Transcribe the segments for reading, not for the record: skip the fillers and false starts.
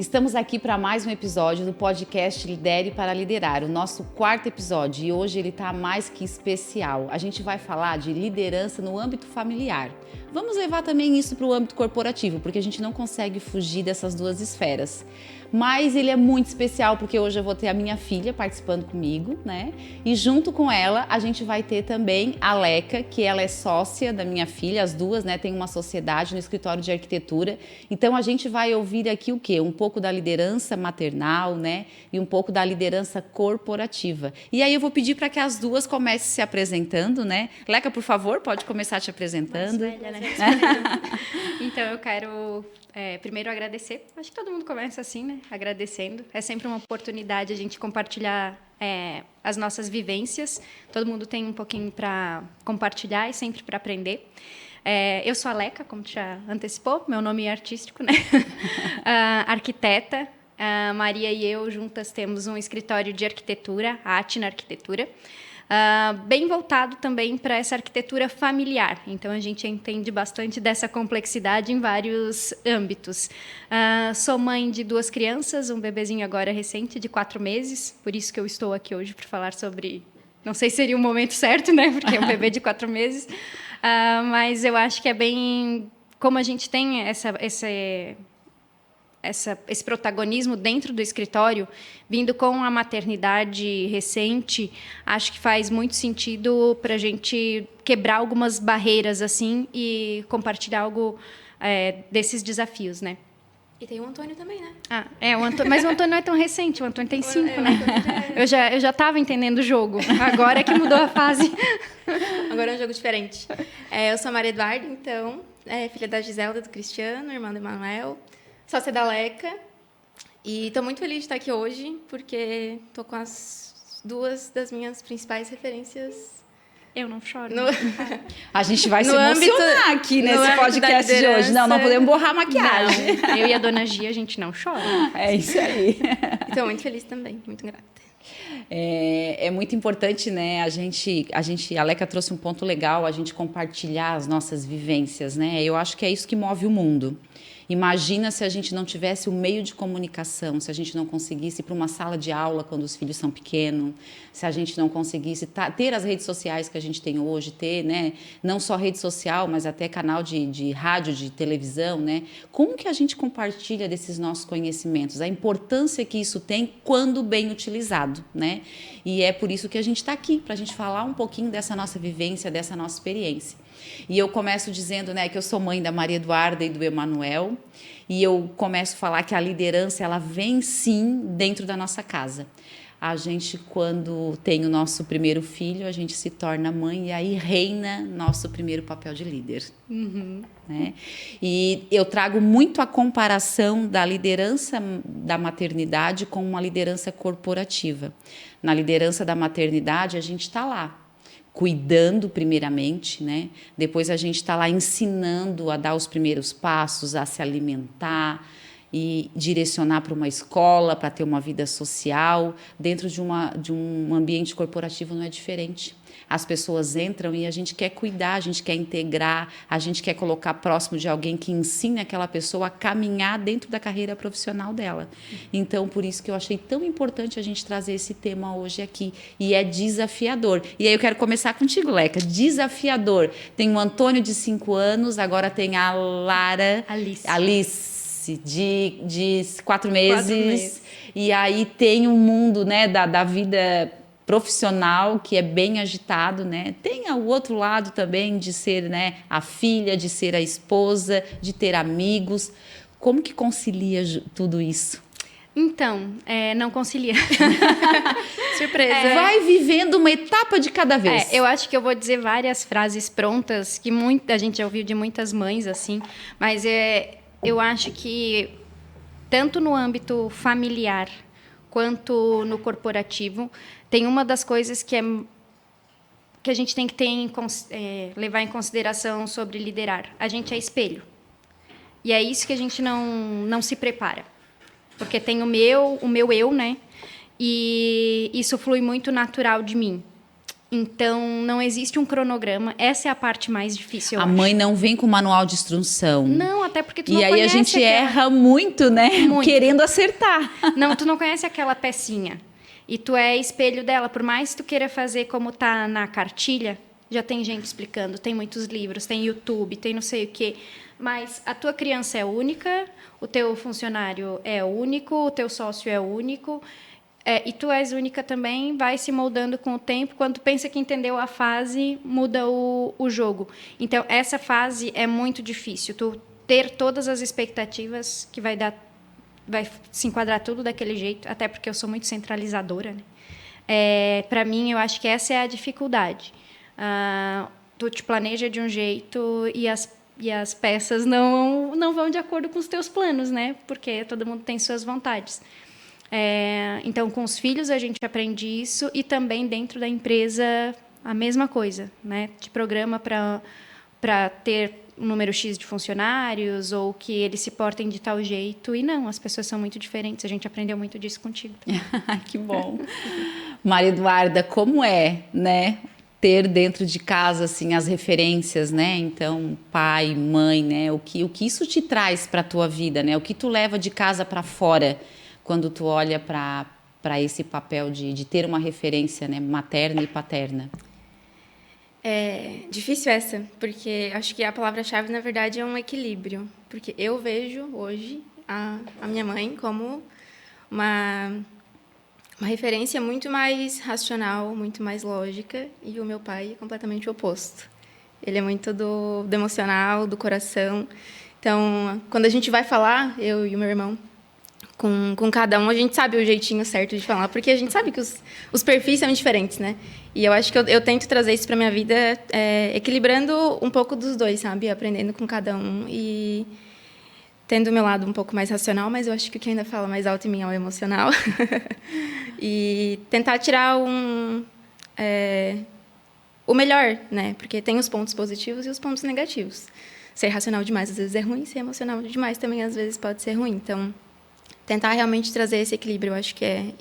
Estamos aqui para mais um episódio do podcast Lidere para Liderar, o nosso quarto episódio, e hoje ele está mais que especial. A gente vai falar de liderança no âmbito familiar. Vamos levar também isso para o âmbito corporativo, porque a gente não consegue fugir dessas duas esferas. Mas ele é muito especial porque hoje eu vou ter a minha filha participando comigo, né? E junto com ela a gente vai ter também a Leca, que ela é sócia da minha filha, as duas, né? Tem uma sociedade no escritório de arquitetura. Então a gente vai ouvir aqui o quê? Um pouco da liderança maternal, né? E um pouco da liderança corporativa. E aí eu vou pedir para que as duas comecem se apresentando, né? Leca, por favor, pode começar te apresentando. Mais velha, né? Então eu quero primeiro agradecer. Acho que todo mundo começa assim, né? Agradecendo. É sempre uma oportunidade a gente compartilhar as nossas vivências. Todo mundo tem um pouquinho para compartilhar e sempre para aprender. Eu sou a Leca, como tu já antecipou, meu nome é artístico, né? Arquiteta. A Maria e eu juntas temos um escritório de arquitetura, a Atina Arquitetura. Bem voltado também para essa arquitetura familiar. Então, a gente entende bastante dessa complexidade em vários âmbitos. Sou mãe de 2 crianças, um bebezinho agora recente, de 4 meses. Por isso que eu estou aqui hoje para falar sobre... Não sei se seria o momento certo, né? Porque é um bebê de 4 meses. Mas eu acho que é bem... Como a gente tem esse protagonismo dentro do escritório, vindo com a maternidade recente, acho que faz muito sentido para a gente quebrar algumas barreiras assim e compartilhar algo desses desafios, né? E tem o Antônio também, né? Mas o Antônio não é tão recente, o Antônio tem 5, né? Eu já estava entendendo o jogo, agora é que mudou a fase. Agora é um jogo diferente. Eu sou a Maria Eduarda, então, filha da Giselda, do Cristiano, irmã do Emanuel, sócia da Leca, e estou muito feliz de estar aqui hoje, porque estou com as 2 das minhas principais referências. Eu não choro. A gente vai se emocionar aqui nesse podcast de hoje. Não podemos borrar a maquiagem. Não, eu e a dona Gia, a gente não chora. É isso aí. Estou muito feliz também, muito grata. É muito importante, né? A Leca trouxe um ponto legal, a gente compartilhar as nossas vivências, né? Eu acho que é isso que move o mundo. Imagina se a gente não tivesse o meio de comunicação, se a gente não conseguisse ir para uma sala de aula quando os filhos são pequenos, se a gente não conseguisse ter as redes sociais que a gente tem hoje, ter, né, não só rede social, mas até canal de rádio, de televisão, né? Como que a gente compartilha desses nossos conhecimentos? A importância que isso tem quando bem utilizado, né? E é por isso que a gente está aqui, para a gente falar um pouquinho dessa nossa vivência, dessa nossa experiência. E eu começo dizendo, né, que eu sou mãe da Maria Eduarda e do Emanuel, e eu começo a falar que a liderança, ela vem sim dentro da nossa casa. A gente, quando tem o nosso primeiro filho, a gente se torna mãe e aí reina nosso primeiro papel de líder. Uhum. Né? E eu trago muito a comparação da liderança da maternidade com uma liderança corporativa. Na liderança da maternidade, a gente está lá, cuidando primeiramente, né? Depois a gente está lá ensinando a dar os primeiros passos, a se alimentar e direcionar para uma escola, para ter uma vida social. Dentro de um ambiente corporativo não é diferente. As pessoas entram e a gente quer cuidar, a gente quer integrar, a gente quer colocar próximo de alguém que ensine aquela pessoa a caminhar dentro da carreira profissional dela. Então, por isso que eu achei tão importante a gente trazer esse tema hoje aqui. E é desafiador. E aí eu quero começar contigo, Leca. Desafiador. Tem o Antônio, de 5 anos, agora tem a Lara... Alice, de 4 meses. E aí tem um mundo, né, da vida profissional que é bem agitado, né? Tem o outro lado também de ser, né, a filha, de ser a esposa, de ter amigos. Como que concilia tudo isso? Então, não concilia. Surpresa. Vai vivendo uma etapa de cada vez. Eu acho que eu vou dizer várias frases prontas que a gente já ouviu de muitas mães, assim, mas eu acho que tanto no âmbito familiar quanto no corporativo, tem uma das coisas que a gente tem que levar em consideração sobre liderar. A gente é espelho. E é isso que a gente não se prepara. Porque tem o meu eu, né? E isso flui muito natural de mim. Então, não existe um cronograma. Essa é a parte mais difícil, eu A acho. mãe não vem com manual de instrução. Não, até porque tu E não aí a conhece gente aquela... erra muito, né? Muito. Querendo acertar. Não, tu não conhece aquela pecinha. E tu é espelho dela. Por mais que tu queira fazer como tá na cartilha, já tem gente explicando, tem muitos livros, tem YouTube, tem não sei o quê. Mas a tua criança é única, o teu funcionário é único, o teu sócio é único. E tu és única também, vai se moldando com o tempo. Quando tu pensa que entendeu a fase, muda o jogo. Então, essa fase é muito difícil. Tu ter todas as expectativas que vai se enquadrar tudo daquele jeito, até porque eu sou muito centralizadora, né? Para mim, eu acho que essa é a dificuldade. Tu te planeja de um jeito e as peças não vão de acordo com os teus planos, né? Porque todo mundo tem suas vontades. Então, com os filhos, a gente aprende isso e também dentro da empresa a mesma coisa, né? Te programa para ter um número X de funcionários ou que eles se portem de tal jeito. E não, as pessoas são muito diferentes. A gente aprendeu muito disso contigo. Que bom. Maria Eduarda, como é, né? Ter dentro de casa, assim, as referências, né? Então, pai, mãe, né? O que isso te traz para a tua vida, né? O que tu leva de casa para fora quando tu olha para esse papel de ter uma referência, né, materna e paterna? É difícil essa, porque acho que a palavra-chave, na verdade, é um equilíbrio. Porque eu vejo hoje a minha mãe como uma referência muito mais racional, muito mais lógica, e o meu pai é completamente o oposto. Ele é muito do emocional, do coração. Então, quando a gente vai falar, eu e o meu irmão, com cada um, a gente sabe o jeitinho certo de falar, porque a gente sabe que os perfis são diferentes, né? E eu acho que eu tento trazer isso para minha vida, equilibrando um pouco dos dois, sabe? Aprendendo com cada um e tendo o meu lado um pouco mais racional, mas eu acho que o que ainda fala mais alto em mim é o emocional. E tentar tirar o melhor, né? Porque tem os pontos positivos e os pontos negativos. Ser racional demais às vezes é ruim, ser emocional demais também às vezes pode ser ruim. Então, tentar realmente trazer esse equilíbrio, eu acho que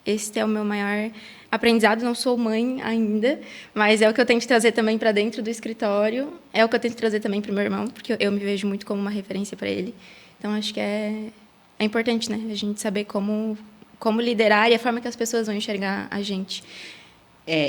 esse é o meu maior aprendizado. Não sou mãe ainda, mas é o que eu tento trazer também para dentro do escritório, é o que eu tento trazer também para o meu irmão, porque eu me vejo muito como uma referência para ele. Então, acho que é importante, né? A gente saber como liderar e a forma que as pessoas vão enxergar a gente.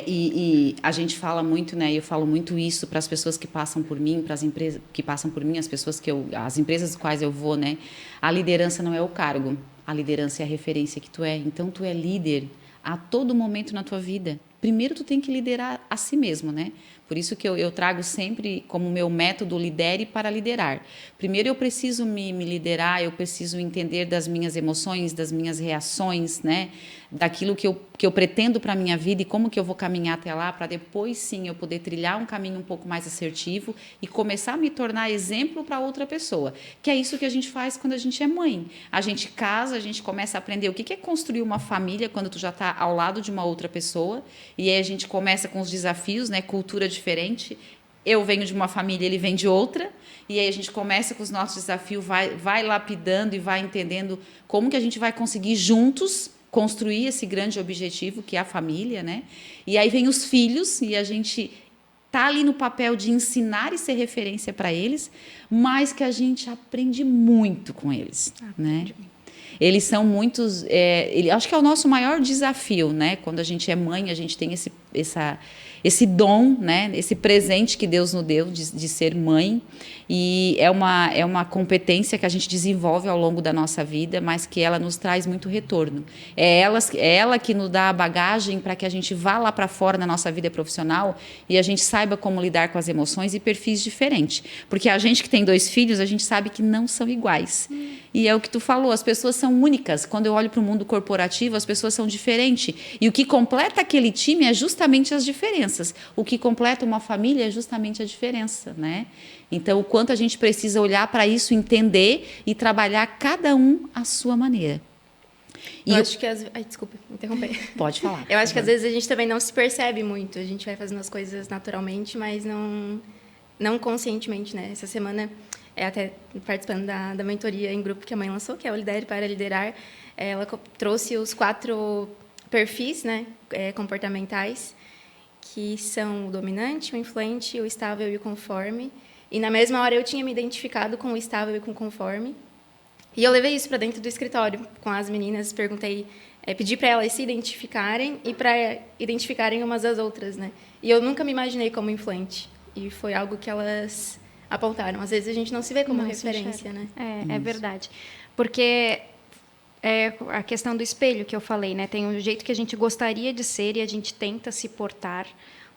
E a gente fala muito, né? Eu falo muito isso para as pessoas que passam por mim, para as empresas que passam por mim, as empresas das quais eu vou, né? A liderança não é o cargo, a liderança é a referência que tu é. Então, tu é líder a todo momento na tua vida. Primeiro, tu tem que liderar a si mesmo, né? Por isso que eu trago sempre como meu método lidere para liderar. Primeiro eu preciso me liderar, eu preciso entender das minhas emoções, das minhas reações, né? Daquilo que eu pretendo para a minha vida e como que eu vou caminhar até lá para depois sim eu poder trilhar um caminho um pouco mais assertivo e começar a me tornar exemplo para outra pessoa. Que é isso que a gente faz quando a gente é mãe. A gente casa, a gente começa a aprender o que é construir uma família quando tu já está ao lado de uma outra pessoa e aí a gente começa com os desafios, né? Cultura diferente. Eu venho de uma família, ele vem de outra, e aí a gente começa com os nossos desafios, vai lapidando e vai entendendo como que a gente vai conseguir juntos construir esse grande objetivo que é a família, né? E aí vem os filhos e a gente tá ali no papel de ensinar e ser referência para eles, mas que a gente aprende muito com eles, né? Eles são muitos, acho que é o nosso maior desafio, né? Quando a gente é mãe, a gente tem esse dom, né? Esse presente que Deus nos deu de ser mãe. E é uma competência que a gente desenvolve ao longo da nossa vida, mas que ela nos traz muito retorno. É ela que nos dá a bagagem para que a gente vá lá para fora na nossa vida profissional e a gente saiba como lidar com as emoções e perfis diferentes. Porque a gente que tem 2 filhos, a gente sabe que não são iguais. E é o que tu falou, as pessoas são únicas. Quando eu olho para o mundo corporativo, as pessoas são diferentes. E o que completa aquele time é justamente as diferenças. O que completa uma família é justamente a diferença, né? Então, o quanto a gente precisa olhar para isso, entender e trabalhar cada um à sua maneira. Eu acho que desculpa, me interromper. Pode falar. Eu acho que às vezes a gente também não se percebe muito. A gente vai fazendo as coisas naturalmente, mas não conscientemente, né? Essa semana, até participando da mentoria em grupo que a mãe lançou, que é o Lidere para Liderar, ela trouxe os 4 perfis, né, comportamentais. que são o dominante, o influente, o estável e o conforme. E na mesma hora eu tinha me identificado com o estável e com o conforme. E eu levei isso para dentro do escritório com as meninas, perguntei, pedi para elas se identificarem e para identificarem umas às outras, né? E eu nunca me imaginei como influente. E foi algo que elas apontaram. Às vezes a gente não se vê como referência, né? É verdade. Porque é a questão do espelho que eu falei, né? Tem um jeito que a gente gostaria de ser e a gente tenta se portar,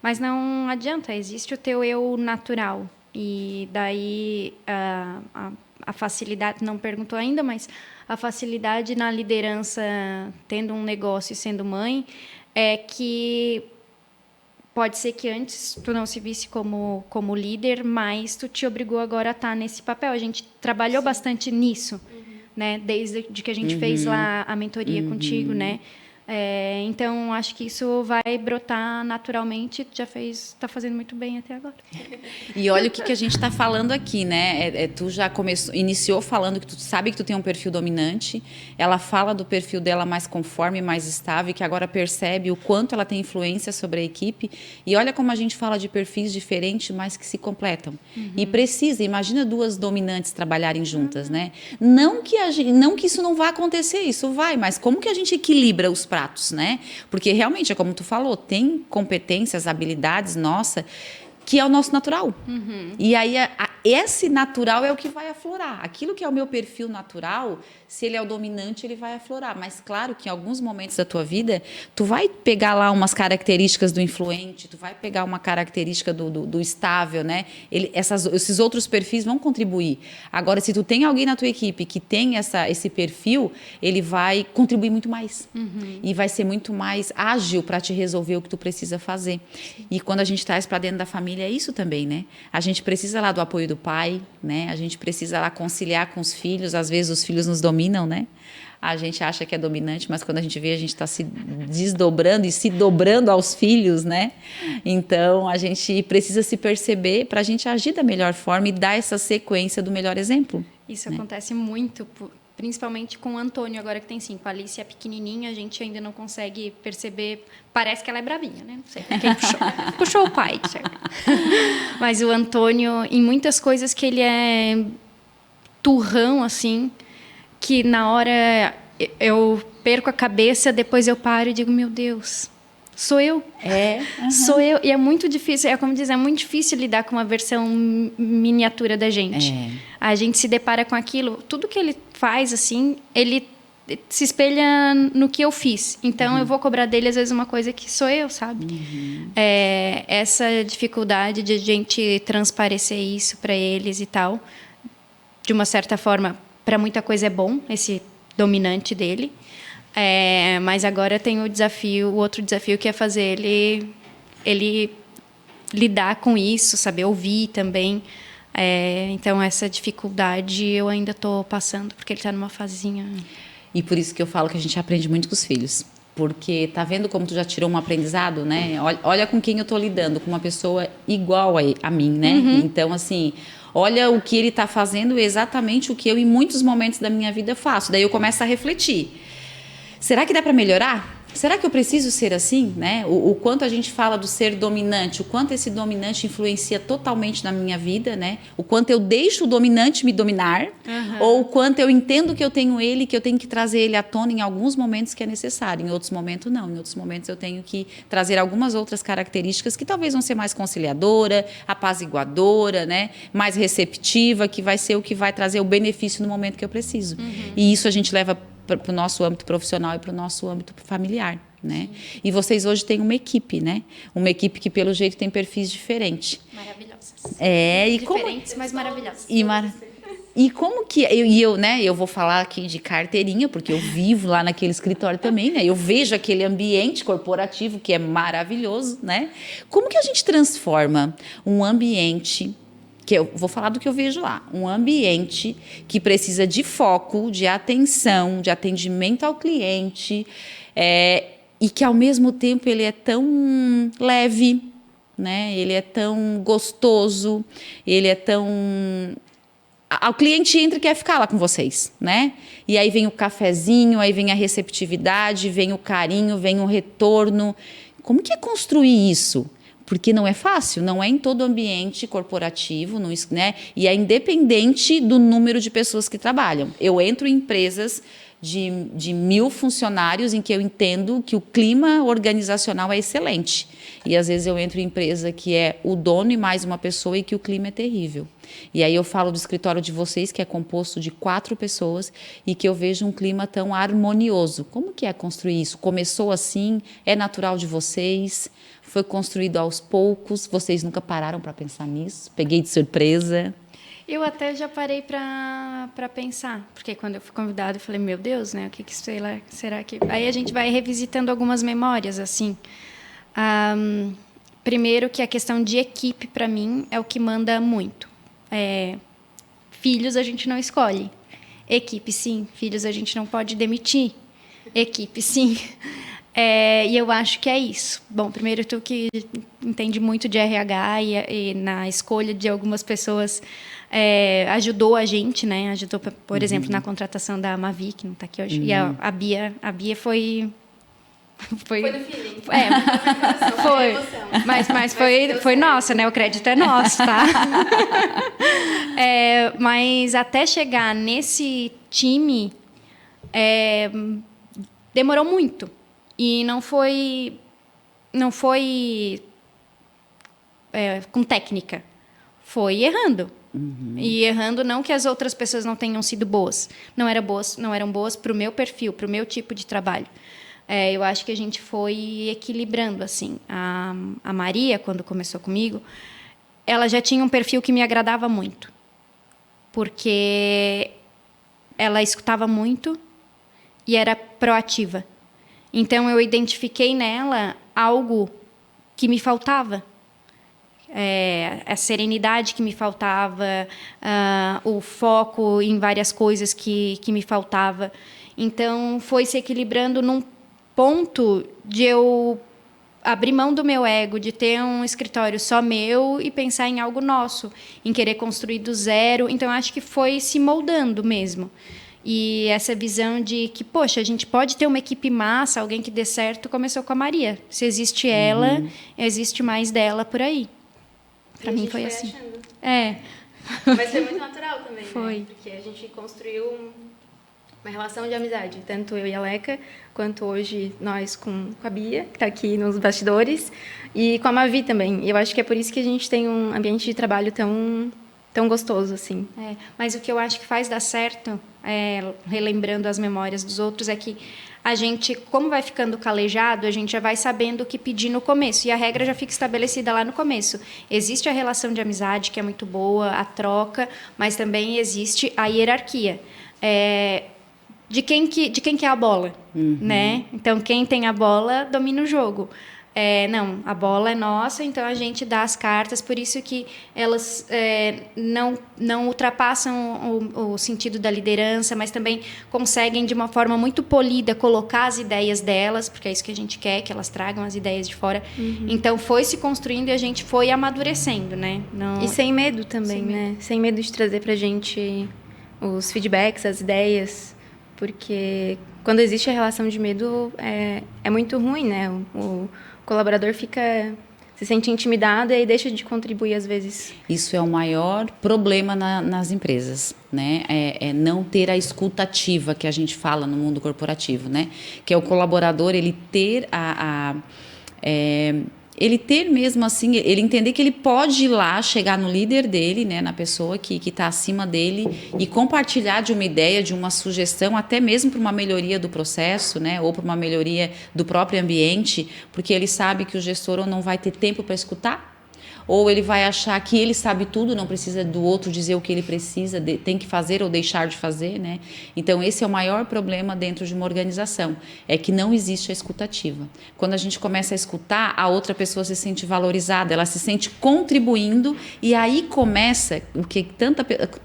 mas não adianta, existe o teu eu natural. E daí a facilidade, não perguntou ainda, mas a facilidade na liderança, tendo um negócio e sendo mãe, é que pode ser que antes tu não se visse como líder, mas tu te obrigou agora a estar nesse papel. A gente trabalhou bastante nisso, né? Desde que a gente fez lá a mentoria contigo, né? Então, acho que isso vai brotar naturalmente. Está fazendo muito bem até agora. E olha o que a gente está falando aqui, né? Tu já iniciou falando que tu sabe que tu tem um perfil dominante. Ela fala do perfil dela mais conforme, mais estável, que agora percebe o quanto ela tem influência sobre a equipe. E olha como a gente fala de perfis diferentes, mas que se completam. E imagina duas dominantes trabalharem juntas, né? Não que isso não vá acontecer, isso vai, mas como que a gente equilibra os pratos, né? Porque realmente, é como tu falou, tem competências, habilidades, que é o nosso natural. E aí, esse natural é o que vai aflorar. Aquilo que é o meu perfil natural, se ele é o dominante, ele vai aflorar. Mas, claro, que em alguns momentos da tua vida, tu vai pegar lá umas características do influente, tu vai pegar uma característica do estável, né? Esses outros perfis vão contribuir. Agora, se tu tem alguém na tua equipe que tem esse perfil, ele vai contribuir muito mais. E vai ser muito mais ágil para te resolver o que tu precisa fazer. E quando a gente traz para dentro da família, é isso também, né? A gente precisa lá do apoio do pai, né? A gente precisa lá conciliar com os filhos. Às vezes os filhos nos dominam, né? A gente acha que é dominante, mas quando a gente vê, a gente está se desdobrando e se dobrando aos filhos, né? Então, a gente precisa se perceber para a gente agir da melhor forma e dar essa sequência do melhor exemplo. Isso acontece muito, principalmente com o Antônio, agora que tem 5. A Alice é pequenininha, a gente ainda não consegue perceber. Parece que ela é bravinha, né? Não sei quem puxou. Puxou o pai, certo? Mas o Antônio, em muitas coisas que ele é turrão, assim, que na hora eu perco a cabeça, depois eu paro e digo, meu Deus, sou eu. Sou eu. E é muito difícil, como dizer, é muito difícil lidar com uma versão miniatura da gente. A gente se depara com aquilo. Tudo que ele faz, assim, ele se espelha no que eu fiz. Então, eu vou cobrar dele, às vezes, uma coisa que sou eu, sabe? Essa dificuldade de a gente transparecer isso para eles e tal, de uma certa forma, para muita coisa é bom, esse dominante dele. Mas agora tem o outro desafio, que é fazer ele lidar com isso, saber ouvir também. Então, essa dificuldade eu ainda estou passando, porque ele está numa fasezinha. E por isso que eu falo que a gente aprende muito com os filhos. Porque tá vendo como tu já tirou um aprendizado, né? Olha com quem eu tô lidando, com uma pessoa igual a mim, né? Então, assim, olha o que ele tá fazendo, exatamente o que eu, em muitos momentos da minha vida, faço. Daí eu começo a refletir. Será que dá para melhorar? Será que eu preciso ser assim, né? O quanto a gente fala do ser dominante, o quanto esse dominante influencia totalmente na minha vida, né? O quanto eu deixo o dominante me dominar, ou o quanto eu entendo que eu tenho ele, que eu tenho que trazer ele à tona em alguns momentos que é necessário, em outros momentos não. Em outros momentos eu tenho que trazer algumas outras características que talvez vão ser mais conciliadora, apaziguadora, né? Mais receptiva, que vai ser o que vai trazer o benefício no momento que eu preciso. E isso a gente leva para o nosso âmbito profissional e para o nosso âmbito familiar, né? E vocês hoje têm uma equipe, né? Uma equipe que, pelo jeito, tem perfis diferentes. Maravilhosas. Diferentes, mas maravilhosas. E como que... eu vou falar aqui de carteirinha, porque eu vivo lá naquele escritório também, né? Eu vejo aquele ambiente corporativo que é maravilhoso, né? Como que a gente transforma um ambiente... que eu vou falar do que eu vejo lá, um ambiente que precisa de foco, de atenção, de atendimento ao cliente, e que ao mesmo tempo ele é tão leve, né? Ele é tão gostoso, ele é tão... O cliente entra e quer ficar lá com vocês, né? E aí vem o cafezinho, aí vem a receptividade, vem o carinho, vem o retorno. Como que é construir isso? Porque não é fácil, não é em todo ambiente corporativo, não, né? E é independente do número de pessoas que trabalham. Eu entro em empresas de 1.000 funcionários em que eu entendo que o clima organizacional é excelente. E às vezes eu entro em empresa que é o dono e mais uma pessoa e que o clima é terrível. E aí eu falo do escritório de vocês, que é composto de 4 pessoas e que eu vejo um clima tão harmonioso. Como que é construir isso? Começou assim? É natural de vocês? Foi construído aos poucos? Vocês nunca pararam para pensar nisso? Peguei de surpresa? Eu até já parei para pensar, porque quando eu fui convidada, eu falei, meu Deus, né? O que sei lá, será que... Aí a gente vai revisitando algumas memórias, assim. Primeiro que a questão de equipe, para mim, é o que manda muito. Filhos a gente não escolhe. Equipe, sim. Filhos a gente não pode demitir. Equipe, sim. E eu acho que é isso. Bom, primeiro tu que entende muito de RH e na escolha de algumas pessoas ajudou a gente, né? Ajudou, por exemplo, na contratação da Mavi, que não está aqui hoje. E a Bia foi... Foi no feeling. Foi. Mas foi nossa, né? O crédito é nosso, tá? Mas até chegar nesse time, demorou muito. E não foi com técnica. Foi errando. E errando não que as outras pessoas não tenham sido boas. Não eram boas para o meu perfil, para o meu tipo de trabalho. Eu acho que a gente foi equilibrando, assim. A Maria, quando começou comigo, ela já tinha um perfil que me agradava muito. Porque ela escutava muito e era proativa. Então, eu identifiquei nela algo que me faltava. A serenidade que me faltava, o foco em várias coisas que me faltava. Então, foi se equilibrando num ponto de eu abrir mão do meu ego, de ter um escritório só meu e pensar em algo nosso, em querer construir do zero. Então, acho que foi se moldando mesmo. E essa visão de que, poxa, a gente pode ter uma equipe massa, alguém que dê certo, começou com a Maria. Se existe ela, existe mais dela por aí. Para mim foi assim. Achando. Mas foi muito natural também, foi. Né? Porque a gente construiu uma relação de amizade, tanto eu e a Leca, quanto hoje nós com a Bia, que está aqui nos bastidores, e com a Mavi também. E eu acho que é por isso que a gente tem um ambiente de trabalho tão gostoso, assim. Mas o que eu acho que faz dar certo, relembrando as memórias dos outros, é que a gente, como vai ficando calejado, a gente já vai sabendo o que pedir no começo. E a regra já fica estabelecida lá no começo. Existe a relação de amizade, que é muito boa, a troca, mas também existe a hierarquia. De quem que é a bola, né? Então, quem tem a bola domina o jogo. Não, a bola é nossa, então a gente dá as cartas, por isso que elas não ultrapassam o sentido da liderança, mas também conseguem, de uma forma muito polida, colocar as ideias delas, porque é isso que a gente quer, que elas tragam as ideias de fora. Então, foi se construindo e a gente foi amadurecendo, né? E sem medo também, né? Sem medo de trazer pra gente os feedbacks, as ideias, porque quando existe a relação de medo, é muito ruim, né? O colaborador se sente intimidado e deixa de contribuir às vezes. Isso é o maior problema nas empresas, né? É não ter a escuta ativa que a gente fala no mundo corporativo, né? Que é o colaborador, ele ter ele ter mesmo assim, ele entender que ele pode ir lá, chegar no líder dele, né, na pessoa que está acima dele e compartilhar de uma ideia, de uma sugestão, até mesmo para uma melhoria do processo, né, ou para uma melhoria do próprio ambiente, porque ele sabe que o gestor ou não vai ter tempo para escutar, ou ele vai achar que ele sabe tudo, não precisa do outro dizer o que ele precisa, tem que fazer ou deixar de fazer, né? Então, esse é o maior problema dentro de uma organização, é que não existe a escutativa. Quando a gente começa a escutar, a outra pessoa se sente valorizada, ela se sente contribuindo, e aí começa o que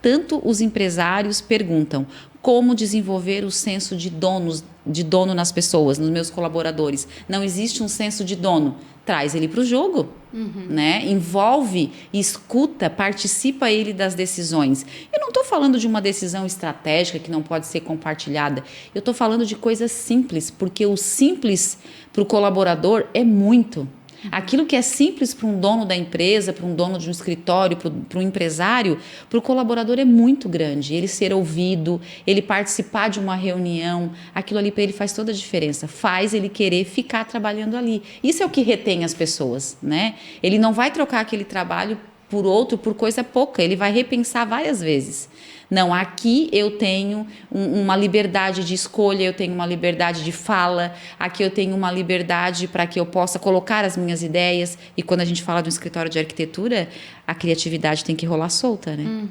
tanto os empresários perguntam: como desenvolver o senso de dono nas pessoas, nos meus colaboradores? Não existe um senso de dono. Traz ele para o jogo, né? Envolve, escuta, participa ele das decisões. Eu não estou falando de uma decisão estratégica que não pode ser compartilhada. Eu estou falando de coisas simples, porque o simples para o colaborador é muito. Aquilo que é simples para um dono da empresa, para um dono de um escritório, para um empresário, para o colaborador é muito grande. Ele ser ouvido, ele participar de uma reunião, aquilo ali para ele faz toda a diferença. Faz ele querer ficar trabalhando ali. Isso é o que retém as pessoas, né? Ele não vai trocar aquele trabalho por outro, por coisa pouca. Ele vai repensar várias vezes. Não, aqui eu tenho uma liberdade de escolha, eu tenho uma liberdade de fala, aqui eu tenho uma liberdade para que eu possa colocar as minhas ideias. E quando a gente fala de um escritório de arquitetura, a criatividade tem que rolar solta, né?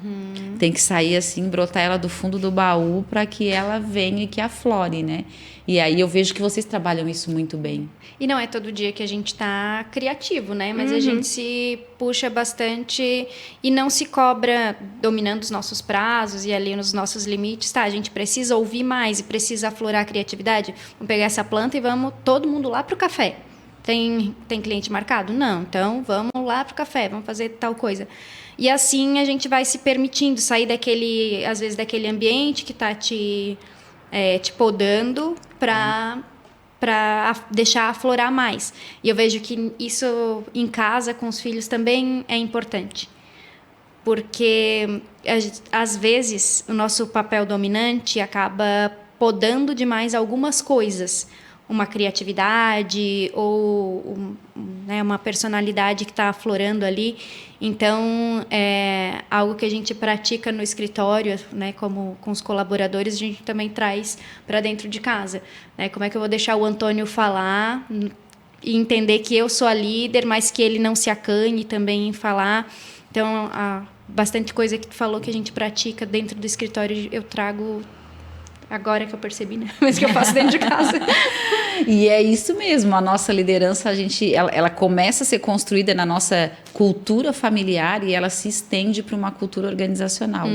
Tem que sair assim, brotar ela do fundo do baú para que ela venha e que aflore, né? E aí eu vejo que vocês trabalham isso muito bem. E não é todo dia que a gente está criativo, né? Mas a gente se puxa bastante e não se cobra dominando os nossos prazos e ali nos nossos limites. Tá, a gente precisa ouvir mais e precisa aflorar a criatividade. Vamos pegar essa planta e vamos todo mundo lá para o café. Tem cliente marcado? Não. Então, vamos lá para o café, vamos fazer tal coisa. E assim a gente vai se permitindo sair daquele, às vezes, daquele ambiente que está te podando para deixar aflorar mais. E eu vejo que isso em casa com os filhos também é importante. Porque, às vezes, o nosso papel dominante acaba podando demais algumas coisas. Uma criatividade ou uma personalidade que está aflorando ali. Então, é algo que a gente pratica no escritório, né, como com os colaboradores, a gente também traz para dentro de casa. Né? Como é que eu vou deixar o Antônio falar e entender que eu sou a líder, mas que ele não se acanhe também em falar. Então, bastante coisa que tu falou que a gente pratica dentro do escritório, eu trago... Agora que eu percebi, né? Mas que eu faço dentro de casa. E é isso mesmo, a nossa liderança, ela começa a ser construída na nossa cultura familiar e ela se estende para uma cultura organizacional.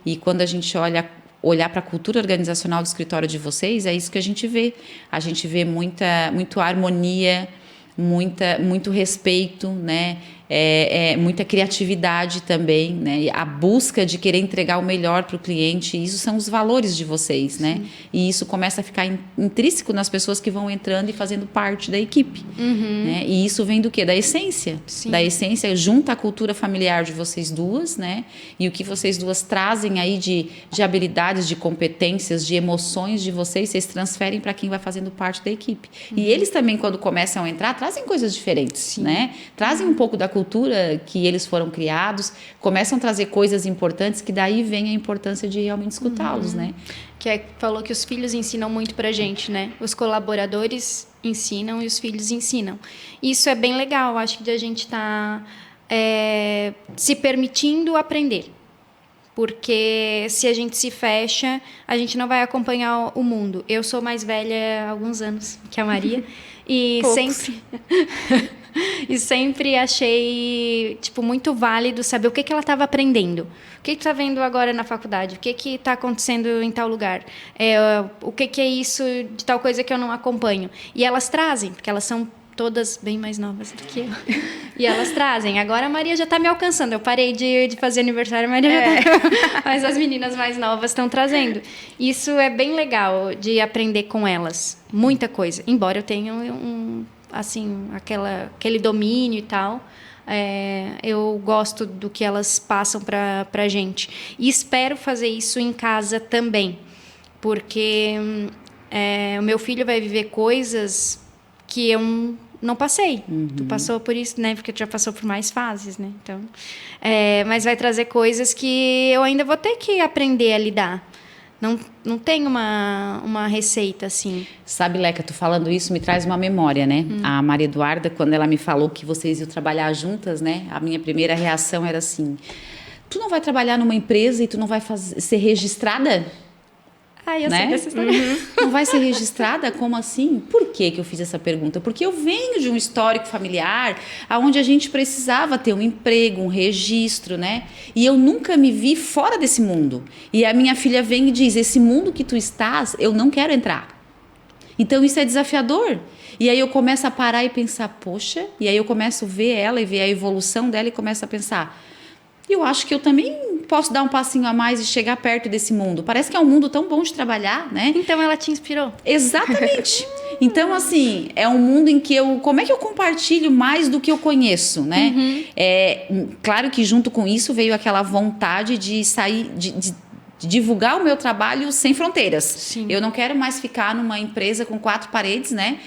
E quando a gente olhar para a cultura organizacional do escritório de vocês, é isso que a gente vê. A gente vê muita harmonia, muito respeito, né? Muita criatividade também, né? E a busca de querer entregar o melhor para o cliente, isso são os valores de vocês, né? E isso começa a ficar intrínseco nas pessoas que vão entrando e fazendo parte da equipe, né? E isso vem do quê? Da essência. Sim. Da essência, junta a cultura familiar de vocês duas, né? E o que vocês duas trazem aí de habilidades, de competências, de emoções de vocês transferem para quem vai fazendo parte da equipe. E eles também, quando começam a entrar, trazem coisas diferentes, Sim. né? Trazem um pouco da cultura que eles foram criados, começam a trazer coisas importantes que daí vem a importância de realmente escutá-los, né? Falou que os filhos ensinam muito pra gente, né? Os colaboradores ensinam e os filhos ensinam. Isso é bem legal, acho que de a gente tá se permitindo aprender. Porque se a gente se fecha, a gente não vai acompanhar o mundo. Eu sou mais velha há alguns anos que a Maria e sempre achei muito válido saber o que ela estava aprendendo. O que está vendo agora na faculdade? O que está acontecendo em tal lugar? O que é isso de tal coisa que eu não acompanho? E elas trazem, porque elas são todas bem mais novas do que eu. E elas trazem. Agora a Maria já está me alcançando. Eu parei de fazer aniversário, a Maria já está... Mas as meninas mais novas estão trazendo. Isso é bem legal de aprender com elas. Muita coisa. Embora eu tenha aquele domínio e tal, eu gosto do que elas passam pra gente. E espero fazer isso em casa também, porque o meu filho vai viver coisas que eu não passei. Tu passou por isso, né? Porque tu já passou por mais fases, né? Então, mas vai trazer coisas que eu ainda vou ter que aprender a lidar. Não tem uma receita, assim. Sabe, Leca, tu falando isso me traz uma memória, né? A Maria Eduarda, quando ela me falou que vocês iam trabalhar juntas, né? A minha primeira reação era assim: tu não vai trabalhar numa empresa e tu não vai ser registrada? Eu sei dessa história. Não vai ser registrada? Como assim? Por que eu fiz essa pergunta? Porque eu venho de um histórico familiar onde a gente precisava ter um emprego, um registro, né? E eu nunca me vi fora desse mundo. E a minha filha vem e diz: esse mundo que tu estás, eu não quero entrar. Então isso é desafiador. E aí eu começo a parar e pensar, poxa, e aí eu começo a ver ela e ver a evolução dela e começo a pensar, eu acho que eu também posso dar um passinho a mais e chegar perto desse mundo. Parece que é um mundo tão bom de trabalhar, né? Então ela te inspirou. Exatamente. Então, assim, é um mundo em que como é que eu compartilho mais do que eu conheço, né? Claro que junto com isso veio aquela vontade de sair, de divulgar o meu trabalho sem fronteiras. Sim. Eu não quero mais ficar numa empresa com 4 paredes, né?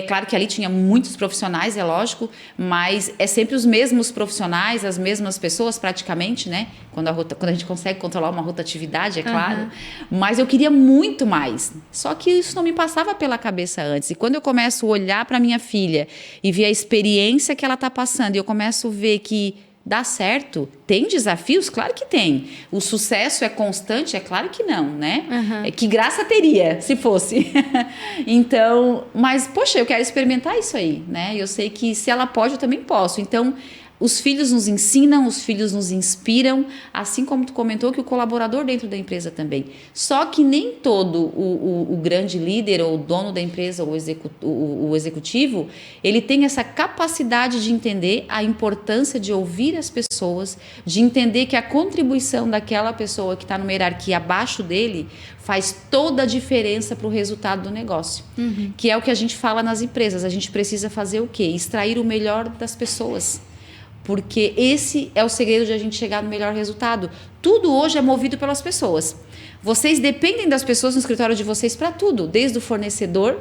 Claro que ali tinha muitos profissionais, é lógico, mas é sempre os mesmos profissionais, as mesmas pessoas praticamente, né? Quando a gente consegue controlar uma rotatividade, é claro. Mas eu queria muito mais. Só que isso não me passava pela cabeça antes. E quando eu começo a olhar para minha filha e ver a experiência que ela está passando, e eu começo a ver que dá certo? Tem desafios? Claro que tem. O sucesso é constante? É claro que não, né? Que graça teria se fosse. Então, mas, poxa, eu quero experimentar isso aí, né? Eu sei que se ela pode, eu também posso. Então, os filhos nos ensinam, os filhos nos inspiram, assim como tu comentou que o colaborador dentro da empresa também. Só que nem todo o grande líder ou o dono da empresa ou o executivo, ele tem essa capacidade de entender a importância de ouvir as pessoas, de entender que a contribuição daquela pessoa que está numa hierarquia abaixo dele faz toda a diferença para o resultado do negócio. Que é o que a gente fala nas empresas. A gente precisa fazer o quê? Extrair o melhor das pessoas. Porque esse é o segredo de a gente chegar no melhor resultado. Tudo hoje é movido pelas pessoas. Vocês dependem das pessoas no escritório de vocês para tudo, desde o fornecedor,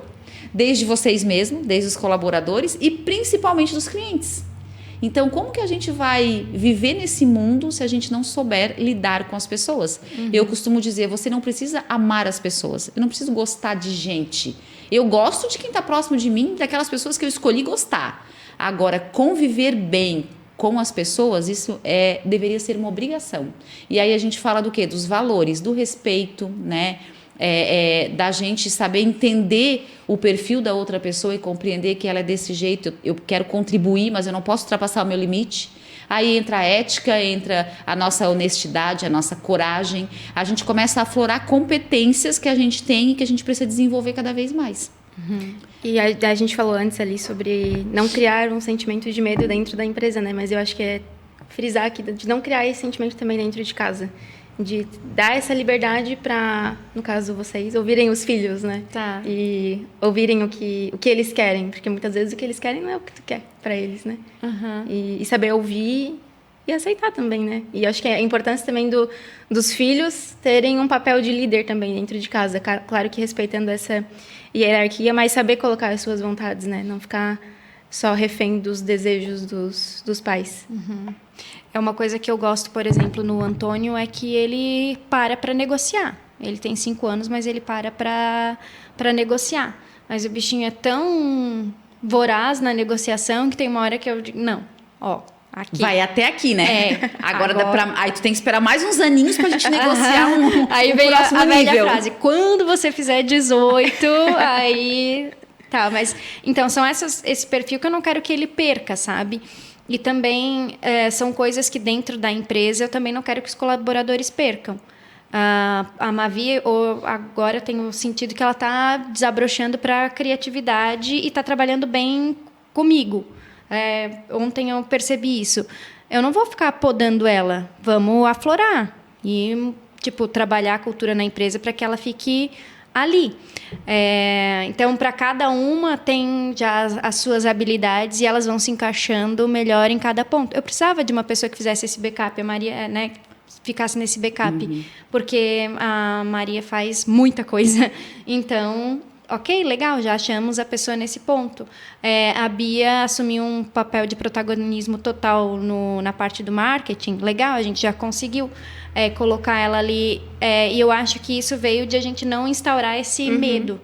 desde vocês mesmos, desde os colaboradores e principalmente dos clientes. Então, como que a gente vai viver nesse mundo se a gente não souber lidar com as pessoas? Eu costumo dizer, você não precisa amar as pessoas, eu não preciso gostar de gente. Eu gosto de quem está próximo de mim, daquelas pessoas que eu escolhi gostar. Agora, conviver bem com as pessoas, isso deveria ser uma obrigação. E aí a gente fala do quê? Dos valores, do respeito, né? Da gente saber entender o perfil da outra pessoa e compreender que ela é desse jeito. Eu quero contribuir, mas eu não posso ultrapassar o meu limite. Aí entra a ética, entra a nossa honestidade, a nossa coragem. A gente começa a aflorar competências que a gente tem e que a gente precisa desenvolver cada vez mais. E a gente falou antes ali sobre não criar um sentimento de medo dentro da empresa, né? Mas eu acho que é frisar aqui de não criar esse sentimento também dentro de casa. De dar essa liberdade para, no caso vocês, ouvirem os filhos, né? Tá. E ouvirem o que eles querem. Porque muitas vezes o que eles querem não é o que tu quer para eles, né? E saber ouvir e aceitar também, né? E acho que é a importância também dos filhos terem um papel de líder também dentro de casa. Claro que respeitando essa hierarquia, mas saber colocar as suas vontades, né? Não ficar só refém dos desejos dos pais. É uma coisa que eu gosto, por exemplo, no Antônio, é que ele para negociar. Ele tem 5 anos, mas ele para negociar. Mas o bichinho é tão voraz na negociação que tem uma hora que eu digo, não, ó, aqui. Vai até aqui, né? Agora dá pra... Aí tu tem que esperar mais uns aninhos pra gente negociar aí um vem próximo a velha nível. frase, quando você fizer 18, aí... Tá, mas... Então, são esse perfil que eu não quero que ele perca, sabe? E também são coisas que dentro da empresa eu também não quero que os colaboradores percam. A Mavi, agora eu tenho sentido que ela está desabrochando para a criatividade e está trabalhando bem comigo. Ontem eu percebi isso. Eu não vou ficar podando ela. Vamos aflorar. E, trabalhar a cultura na empresa para que ela fique ali. Então, para cada uma tem já as suas habilidades e elas vão se encaixando melhor em cada ponto. Eu precisava de uma pessoa que fizesse esse backup. A Maria, né, ficasse nesse backup. Porque a Maria faz muita coisa. Então... Ok, legal, já achamos a pessoa nesse ponto. A Bia assumiu um papel de protagonismo total na parte do marketing. Legal, a gente já conseguiu colocar ela ali. E eu acho que isso veio de a gente não instaurar esse medo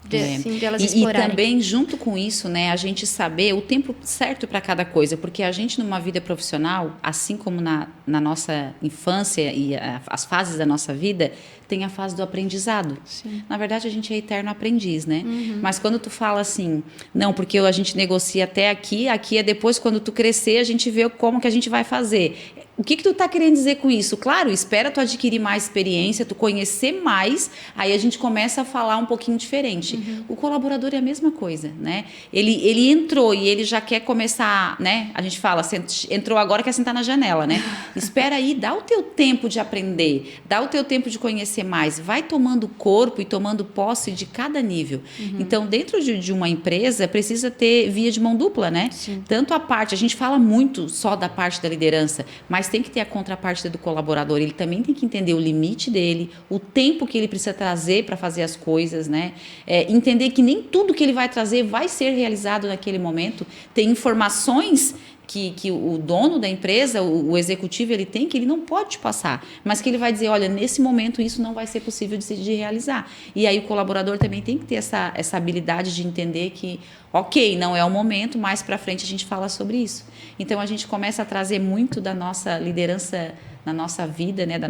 de elas explorarem. E também, junto com isso, né, a gente saber o tempo certo para cada coisa. Porque a gente, numa vida profissional, assim como na nossa infância e as fases da nossa vida, tem a fase do aprendizado. Sim. Na verdade, a gente é eterno aprendiz, né? Mas quando tu fala assim, não, porque a gente negocia até aqui é depois, quando tu crescer, a gente vê como que a gente vai fazer. o que tu tá querendo dizer com isso? Claro, espera tu adquirir mais experiência, tu conhecer mais, aí a gente começa a falar um pouquinho diferente. O colaborador é a mesma coisa, né? Ele entrou e ele já quer começar, né? A gente fala, entrou agora, quer sentar na janela, né? Espera aí, dá o teu tempo de aprender, dá o teu tempo de conhecer mais, vai tomando corpo e tomando posse de cada nível. Então, dentro de uma empresa, precisa ter via de mão dupla, né? Sim. Tanto a parte, a gente fala muito só da parte da liderança, mas tem que ter a contraparte do colaborador. Ele também tem que entender o limite dele, o tempo que ele precisa trazer para fazer as coisas, né? Entender que nem tudo que ele vai trazer vai ser realizado naquele momento. Tem informações que o dono da empresa, o executivo, ele tem, que ele não pode te passar, mas que ele vai dizer, olha, nesse momento isso não vai ser possível de realizar. E aí o colaborador também tem que ter essa habilidade de entender que, ok, não é o momento, mais para frente a gente fala sobre isso. Então a gente começa a trazer muito da nossa liderança na nossa vida, né,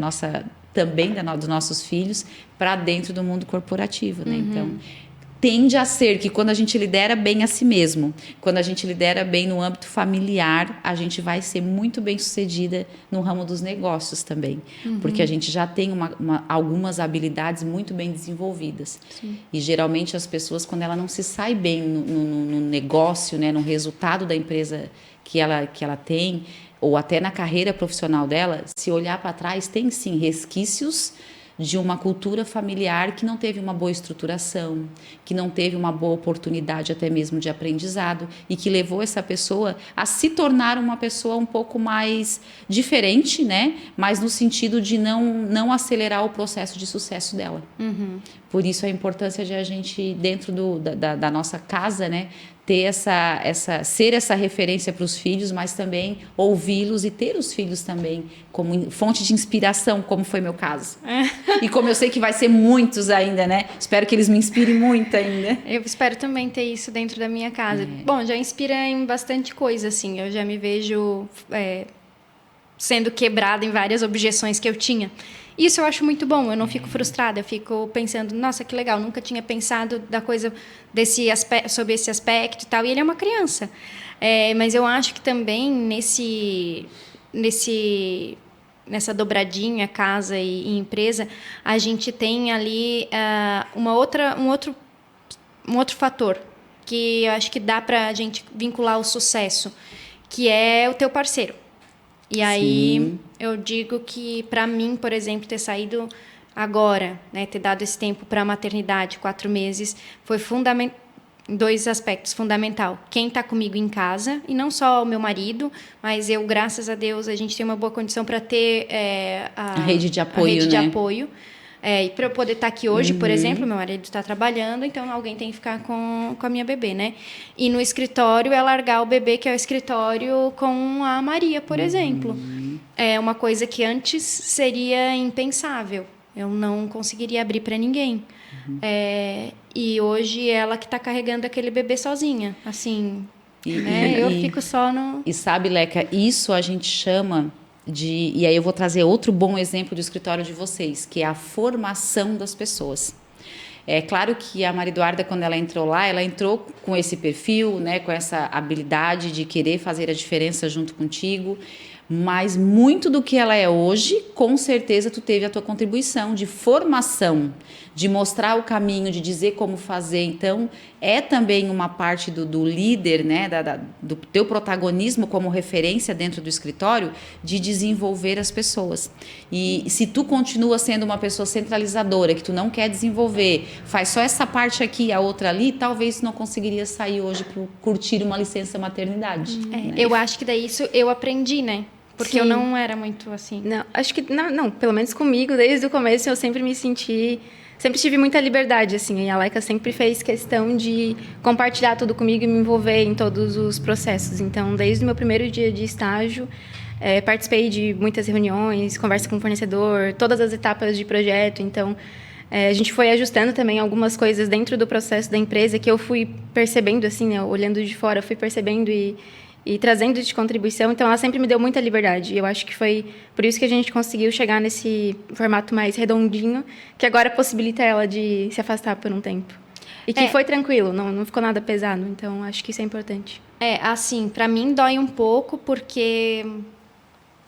também dos nossos filhos, para dentro do mundo corporativo, né? Então tende a ser que quando a gente lidera bem a si mesmo, quando a gente lidera bem no âmbito familiar, a gente vai ser muito bem sucedida no ramo dos negócios também, porque a gente já tem algumas habilidades muito bem desenvolvidas. Sim. E geralmente as pessoas, quando ela não se sai bem no negócio, né, no resultado da empresa que ela tem, ou até na carreira profissional dela, se olhar para trás, tem sim resquícios de uma cultura familiar que não teve uma boa estruturação, que não teve uma boa oportunidade até mesmo de aprendizado e que levou essa pessoa a se tornar uma pessoa um pouco mais diferente, né? Mas no sentido de não acelerar o processo de sucesso dela. Por isso a importância de a gente, dentro da nossa casa, né, ter ser essa referência para os filhos, mas também ouvi-los e ter os filhos também como fonte de inspiração, como foi meu caso. E como eu sei que vai ser muitos ainda, né? Espero que eles me inspirem muito ainda. Eu espero também ter isso dentro da minha casa. Bom, já inspira em bastante coisa, assim. Eu já me vejo sendo quebrada em várias objeções que eu tinha. Isso eu acho muito bom, eu não fico frustrada, eu fico pensando, nossa, que legal, nunca tinha pensado sobre esse aspecto e tal, e ele é uma criança. Mas eu acho que também nessa dobradinha, casa e empresa, a gente tem ali um outro fator, que eu acho que dá para a gente vincular o sucesso, que é o teu parceiro. E aí, sim, eu digo que, para mim, por exemplo, ter saído agora, né, ter dado esse tempo para a maternidade, 4 meses, foi fundamental. 2 aspectos fundamental. Quem está comigo em casa, e não só o meu marido, mas eu, graças a Deus, a gente tem uma boa condição para ter a rede de apoio, rede né? de apoio. E para eu poder estar aqui hoje, por exemplo, meu marido está trabalhando, então alguém tem que ficar com a minha bebê, né? E no escritório é largar o bebê, que é o escritório, com a Maria, por exemplo. É uma coisa que antes seria impensável. Eu não conseguiria abrir para ninguém. E hoje ela que está carregando aquele bebê sozinha, assim. Eu fico só no... E sabe, Leca, isso a gente chama... E aí eu vou trazer outro bom exemplo do escritório de vocês, que é a formação das pessoas. É claro que a Maria Eduarda, quando ela entrou lá, ela entrou com esse perfil, né, com essa habilidade de querer fazer a diferença junto contigo, mas muito do que ela é hoje, com certeza tu teve a tua contribuição de formação, de mostrar o caminho, de dizer como fazer. Então, é também uma parte do líder, né, do teu protagonismo como referência dentro do escritório, de desenvolver as pessoas. E se tu continua sendo uma pessoa centralizadora, que tu não quer desenvolver, faz só essa parte aqui e a outra ali, talvez tu não conseguiria sair hoje para curtir uma licença maternidade. Né? Eu acho que daí isso eu aprendi, né? Porque sim, eu não era muito assim. Não, acho que não, pelo menos comigo, desde o começo eu sempre me senti, sempre tive muita liberdade, assim, e a Laika sempre fez questão de compartilhar tudo comigo e me envolver em todos os processos. Então, desde o meu primeiro dia de estágio, participei de muitas reuniões, conversa com o fornecedor, todas as etapas de projeto. Então, a gente foi ajustando também algumas coisas dentro do processo da empresa que eu fui percebendo, assim, né, olhando de fora, fui percebendo e trazendo de contribuição. Então, ela sempre me deu muita liberdade. E eu acho que foi por isso que a gente conseguiu chegar nesse formato mais redondinho, que agora possibilita ela de se afastar por um tempo. E que foi tranquilo, não ficou nada pesado. Então, acho que isso é importante. Assim, para mim dói um pouco, porque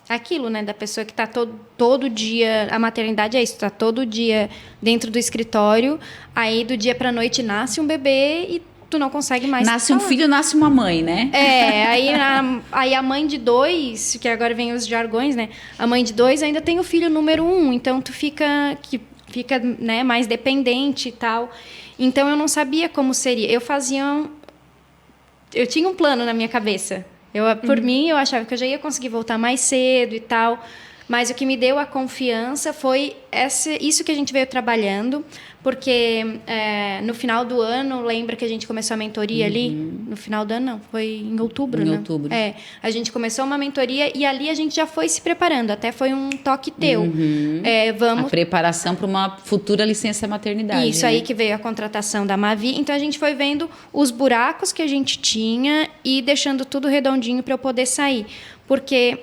aquilo, né? Da pessoa que está todo dia... A maternidade é isso, está todo dia dentro do escritório, aí do dia para a noite nasce um bebê e tu não consegue mais Nasce um filho, nasce uma mãe, né? Aí a mãe de 2, que agora vem os jargões, né? A mãe de 2 ainda tem o filho número 1, então tu fica né, mais dependente e tal. Então eu não sabia como seria. Eu tinha um plano na minha cabeça. Por mim, eu achava que eu já ia conseguir voltar mais cedo e tal. Mas o que me deu a confiança foi isso que a gente veio trabalhando, porque no final do ano, lembra que a gente começou a mentoria ali? No final do ano, não, foi em outubro, né? Em outubro. A gente começou uma mentoria e ali a gente já foi se preparando, até foi um toque teu. A preparação para uma futura licença maternidade. Isso, aí que veio a contratação da Mavi. Então, a gente foi vendo os buracos que a gente tinha e deixando tudo redondinho para eu poder sair. Porque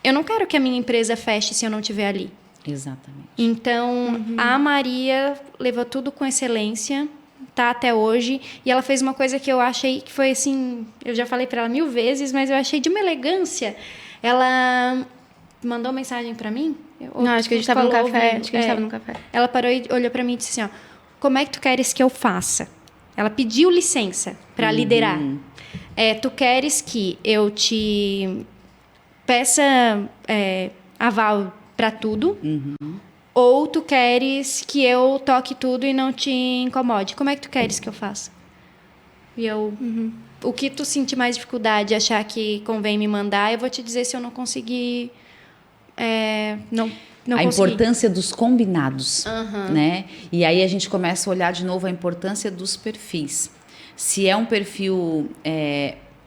eu não quero que a minha empresa feche se eu não estiver ali. Exatamente. Então, a Maria levou tudo com excelência, tá até hoje. E ela fez uma coisa que eu achei que foi assim... Eu já falei para ela 1000 vezes, mas eu achei de uma elegância. Ela mandou mensagem para mim. Não, acho que a gente estava no café. Acho que a gente estava no café. Ela parou e olhou para mim e disse assim, ó, como é que tu queres que eu faça? Ela pediu licença para liderar. Tu queres que eu te peça aval para tudo, ou tu queres que eu toque tudo e não te incomode? Como é que tu queres que eu faça? E eu... O que tu sentir mais dificuldade, achar que convém me mandar, eu vou te dizer se eu não conseguir... não a importância dos combinados, né? E aí a gente começa a olhar de novo a importância dos perfis. Se é um perfil...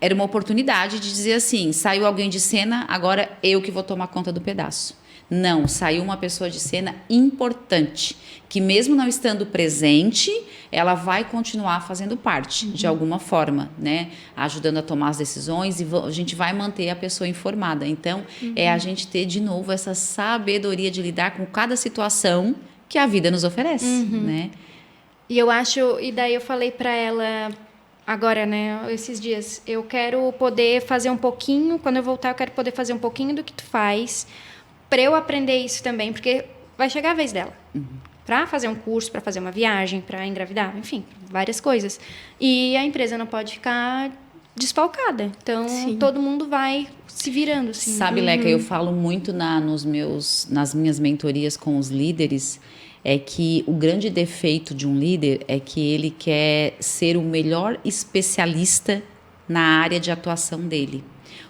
era uma oportunidade de dizer assim, saiu alguém de cena, agora eu que vou tomar conta do pedaço. Não, saiu uma pessoa de cena importante, que mesmo não estando presente, ela vai continuar fazendo parte, de alguma forma, né? Ajudando a tomar as decisões e a gente vai manter a pessoa informada. Então, é a gente ter, de novo, essa sabedoria de lidar com cada situação que a vida nos oferece, né? E eu acho... E daí eu falei para ela... Agora, né, esses dias, eu quero poder fazer um pouquinho, quando eu voltar, eu quero poder fazer um pouquinho do que tu faz, para eu aprender isso também, porque vai chegar a vez dela. Para fazer um curso, para fazer uma viagem, para engravidar, enfim, várias coisas. E a empresa não pode ficar desfalcada. Então, todo mundo vai se virando. Assim. Sabe, Leca, eu falo muito nas minhas mentorias com os líderes, é que o grande defeito de um líder é que ele quer ser o melhor especialista na área de atuação dele.